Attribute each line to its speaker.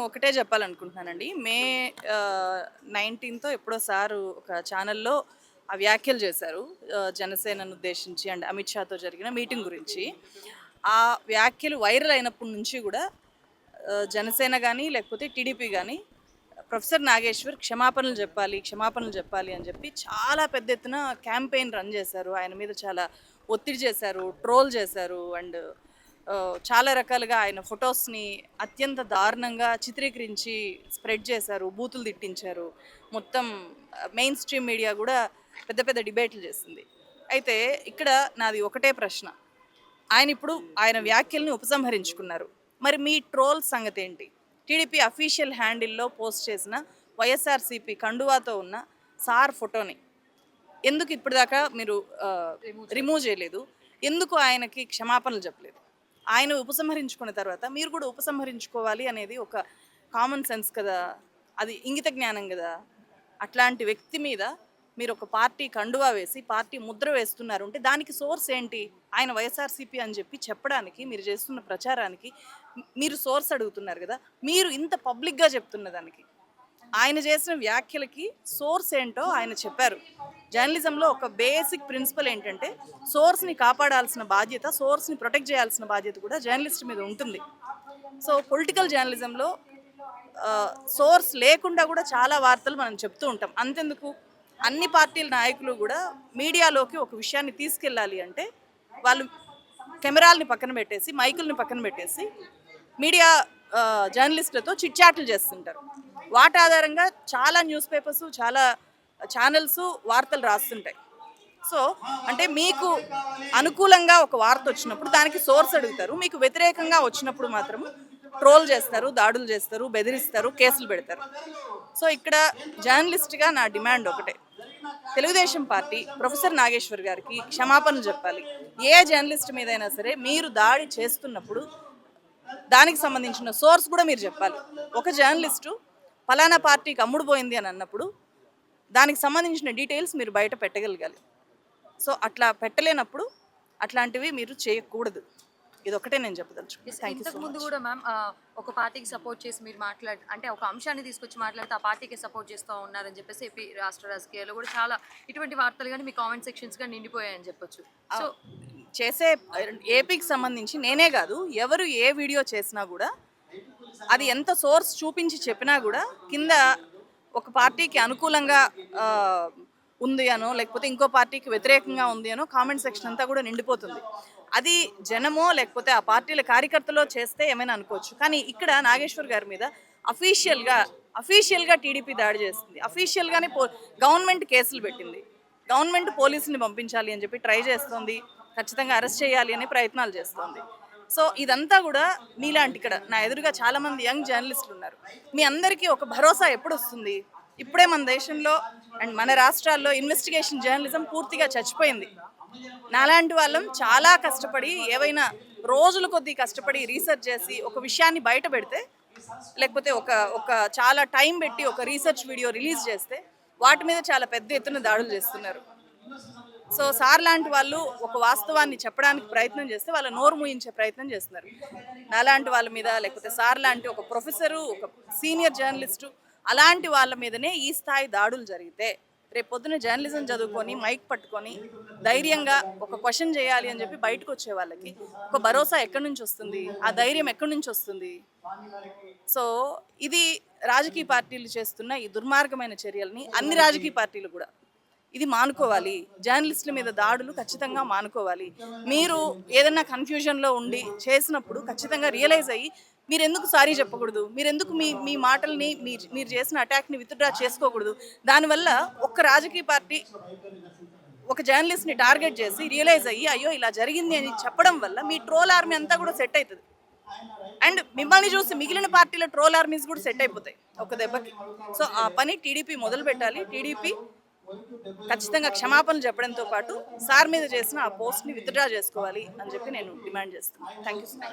Speaker 1: ఒకటే చెప్పాలనుకుంటున్నానండి. మే 19థో ఎప్పుడో సారు ఒక ఛానల్‌లో ఆ వ్యాఖ్యలు చేశారు. జనసేనను ఉద్దేశించి అండ్ అమిత్ షాతో జరిగిన మీటింగ్ గురించి. ఆ వ్యాఖ్యలు వైరల్ అయినప్పటి నుంచి గూడా జనసేన గానీ, లేకపోతే టీడీపీ గానీ, ప్రొఫెసర్ నాగేశ్వర్ క్షమాపణలు జెప్పాలి, క్షమాపణలు జెప్పాలి అని జెప్పి చాలా పెద్ద ఎత్తున క్యాంపెయిన్ రన్ చేశారు. ఆయన మీద చాలా ఒత్తిడి చేశారు, ట్రోల్ చేశారు అండ్ చాలా రకాలుగా ఆయన ఫొటోస్‌ని అత్యంత దారుణంగా చిత్రీకరించి స్ప్రెడ్ చేశారు. బూతులు తిట్టించారు. మొత్తం మెయిన్ స్ట్రీమ్ మీడియా గూడా పెద్ద పెద్ద డిబేట్లు చేసింది. అయితే ఇక్కడ నాది ఒకటే ప్రశ్న. ఆయనిప్పుడు ఆయన వ్యాఖ్యల్ని ఉపసంహరించుకున్నారు. మరి మీ ట్రోల్ సంగతేంటి? టీడీపీ అఫీషియల్ హ్యాండిల్‌లో పోస్ట్ చేసిన వైఎస్ఆర్‌సీపీ కండువాతో ఉన్న సార్ ఫోటోని ఎందుకు ఇప్పటిదాకా మీరు రిమూవ్ చేయలేదు? ఎందుకు ఆయనకి క్షమాపణలు చెప్పలేదు? ఆయన ఉపసంహరించుకున్న తర్వాత మీరు కూడా ఉపసంహరించుకోవాలి అనేది ఒక కామన్ సెన్స్ కదా! అది ఇంగిత జ్ఞానం కదా! అట్లాంటి వ్యక్తి మీద మీరు ఒక పార్టీ కండువా వేసి పార్టీ ముద్ర వేస్తున్నారు అంటే దానికి సోర్స్ ఏంటి? ఆయన వైఎస్ఆర్‌సీపీ అని చెప్పడానికి మీరు చేస్తున్న ప్రచారానికి మీరు సోర్స్ అడుగుతున్నారు కదా! మీరు ఇంత పబ్లిక్‌గా చెప్తున్న దానికి ఆయన చేసిన వ్యాఖ్యలకి సోర్స్ ఏంటో ఆయన చెప్పారు. జర్నలిజంలో ఒక బేసిక్ ప్రిన్సిపల్ ఏంటంటే సోర్స్ని కాపాడాల్సిన బాధ్యత, సోర్స్ని ప్రొటెక్ట్ చేయాల్సిన బాధ్యత కూడా జర్నలిస్ట్ మీద ఉంటుంది. సో పొలిటికల్ జర్నలిజంలో సోర్స్ లేకుండా కూడా చాలా వార్తలు మనం చెప్తూ ఉంటాం. అంతెందుకు అన్ని పార్టీల నాయకులు కూడా మీడియాలోకి ఒక విషయాన్ని తీసుకెళ్ళాలి అంటే వాళ్ళు కెమెరాలని పక్కన పెట్టేసి, మైకుల్ని పక్కన పెట్టేసి మీడియా జర్నలిస్టులతో చిట్చాట్లు చేస్తుంటారు. వాటి ఆధారంగా చాలా న్యూస్ పేపర్స్, చాలా ఛానల్స్ వార్తలు రాస్తుంటాయి. సో అంటే మీకు అనుకూలంగా ఒక వార్త వచ్చినప్పుడు దానికి సోర్స్ అడుగుతారు. మీకు వ్యతిరేకంగా వచ్చినప్పుడు మాత్రం ట్రోల్ చేస్తారు, దాడులు చేస్తారు, బెదిరిస్తారు, కేసులు పెడతారు. సో ఇక్కడ జర్నలిస్ట్గా నా డిమాండ్ ఒకటే. తెలుగుదేశం పార్టీ ప్రొఫెసర్ నాగేశ్వర్ గారికి క్షమాపణలు చెప్పాలి. ఏ జర్నలిస్ట్ మీదైనా సరే మీరు దాడి చేస్తున్నప్పుడు దానికి సంబంధించిన సోర్స్ కూడా మీరు చెప్పాలి. ఒక జర్నలిస్టు ఫలానా పార్టీకి అమ్ముడు పోయింది అని అన్నప్పుడు దానికి సంబంధించిన డీటెయిల్స్ మీరు బయట పెట్టగలగాలి. సో అట్లా పెట్టలేనప్పుడు అట్లాంటివి మీరు చేయకూడదు. ఇదొక్కటే నేను చెప్పదలుచుకున్నాను.
Speaker 2: ఇంతకు ముందు కూడా మ్యామ్ ఒక పార్టీకి సపోర్ట్ చేసి మీరు అంటే ఒక అంశాన్ని తీసుకొచ్చి మాట్లాడితే ఆ పార్టీకి సపోర్ట్ చేస్తూ ఉన్నారని చెప్పేసి ఏపీ రాష్ట్ర రాజకీయాల్లో కూడా చాలా ఇటువంటి వార్తలు కానీ మీ కామెంట్ సెక్షన్స్ కానీ నిండిపోయాయని చెప్పొచ్చు. సో
Speaker 1: చేసే ఏపీకి సంబంధించి నేనే కాదు, ఎవరు ఏ వీడియో చేసినా కూడా అది ఎంత సోర్స్ చూపించి చెప్పినా కూడా కింద ఒక పార్టీకి అనుకూలంగా ఉంది అనో, లేకపోతే ఇంకో పార్టీకి వ్యతిరేకంగా ఉంది అనో కామెంట్ సెక్షన్ అంతా కూడా నిండిపోతుంది. అది జనమో లేకపోతే ఆ పార్టీల కార్యకర్తలో చేస్తే ఏమైనా అనుకోవచ్చు. కానీ ఇక్కడ నాగేశ్వర్ గారి మీద అఫీషియల్గా టీడీపీ దాడి చేస్తుంది. అఫీషియల్గానే గవర్నమెంట్ కేసులు పెట్టింది. గవర్నమెంట్ పోలీసుని పంపించాలి అని చెప్పి ట్రై చేస్తుంది. ఖచ్చితంగా అరెస్ట్ చేయాలి అనే ప్రయత్నాలు చేస్తుంది. సో ఇదంతా కూడా మీలాంటి ఇక్కడ నా ఎదురుగా చాలామంది యంగ్ జర్నలిస్టులు ఉన్నారు. మీ అందరికీ ఒక భరోసా ఎప్పుడు వస్తుంది? ఇప్పుడే మన దేశంలో అండ్ మన రాష్ట్రాల్లో ఇన్వెస్టిగేషన్ జర్నలిజం పూర్తిగా చచ్చిపోయింది. నాలాంటి వాళ్ళం చాలా కష్టపడి ఏవైనా రోజుల కొద్దీ కష్టపడి రీసెర్చ్ చేసి ఒక విషయాన్ని బయట పెడితే, లేకపోతే ఒక చాలా టైం పెట్టి ఒక రీసెర్చ్ వీడియో రిలీజ్ చేస్తే వాటి మీద చాలా పెద్ద ఎత్తున దాడులు చేస్తున్నారు. సో సార్ లాంటి వాళ్ళు ఒక వాస్తవాన్ని చెప్పడానికి ప్రయత్నం చేస్తే వాళ్ళ నోరు మూయించే ప్రయత్నం చేస్తున్నారు. నాలాంటి వాళ్ళ మీద, లేకపోతే సార్ లాంటి ఒక ప్రొఫెసరు, ఒక సీనియర్ జర్నలిస్టు అలాంటి వాళ్ళ మీదనే ఈ స్థాయి దాడులు జరిగితే రేపు పొద్దున జర్నలిజం చదువుకొని మైక్ పట్టుకొని ధైర్యంగా ఒక క్వశ్చన్ చేయాలి అని చెప్పి బయటకు వచ్చే వాళ్ళకి ఒక భరోసా ఎక్కడి నుంచి వస్తుంది? ఆ ధైర్యం ఎక్కడి నుంచి వస్తుంది? సో ఇది రాజకీయ పార్టీలు చేస్తున్న ఈ దుర్మార్గమైన చర్యల్ని అన్ని రాజకీయ పార్టీలు కూడా ఇది మానుకోవాలి. జర్నలిస్టుల మీద దాడులు ఖచ్చితంగా మానుకోవాలి. మీరు ఏదైనా కన్ఫ్యూజన్లో ఉండి చేసినప్పుడు ఖచ్చితంగా రియలైజ్ అయ్యి మీరు ఎందుకు సారీ చెప్పకూడదు? మీరు ఎందుకు మీ మాటల్ని మీరు చేసిన అటాక్ని విత్డ్రా చేసుకోకూడదు? దానివల్ల ఒక్క రాజకీయ పార్టీ ఒక జర్నలిస్ట్ని టార్గెట్ చేసి రియలైజ్ అయ్యి అయ్యో ఇలా జరిగింది అని చెప్పడం వల్ల మీ ట్రోల్ ఆర్మీ అంతా కూడా సెట్ అవుతుంది. అండ్ మిమ్మల్ని చూసి మిగిలిన పార్టీల ట్రోల్ ఆర్మీస్ కూడా సెట్ అయిపోతాయి ఒక దెబ్బకి. సో ఆ పని టీడీపీ మొదలు పెట్టాలి. టీడీపీ ఖచ్చితంగా క్షమాపణలు చెప్పడంతో పాటు సార్ మీద చేసిన ఆ పోస్ట్ని విత్డ్రా చేసుకోవాలి అని చెప్పి నేను డిమాండ్ చేస్తున్నాను. Thank you.